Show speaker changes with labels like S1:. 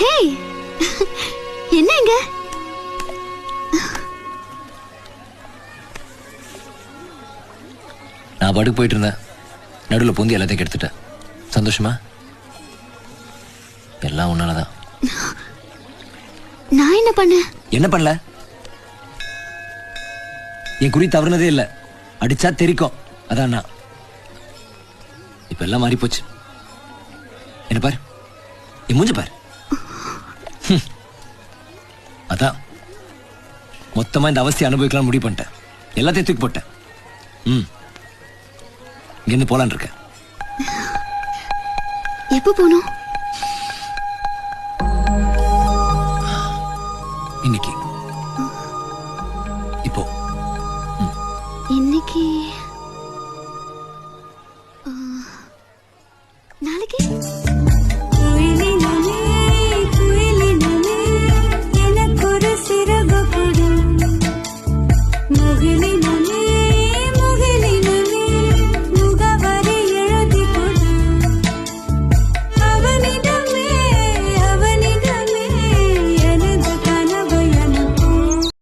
S1: ஹே, என்ன இங்க?
S2: நான் படுக்கு போயிட்டு இருந்தேன், நடுவில் பூந்தி எல்லாத்தையும் கெடுத்துட்டேன். சந்தோஷமா? எல்லாம் உன்னாலதான்.
S1: நான் என்ன பண்ண?
S2: என்ன பண்ணல? என் குறி தவறுனதே இல்ல, அடிச்சா தெரிக்கும், அதான் நான். இப்ப எல்லாம் மாறி போச்சு. என்ன பாரு, என் மூஞ்ச பாரு. அதான் மொத்தமா இந்த அவஸ்தையை அனுபவிக்கலாம் முடிவு பண்ணிட்டேன். எல்லாத்தையும் தூக்கி போட்டேன். இங்கிருந்து போலான் இருக்கேன்.
S1: எப்ப போனோம்?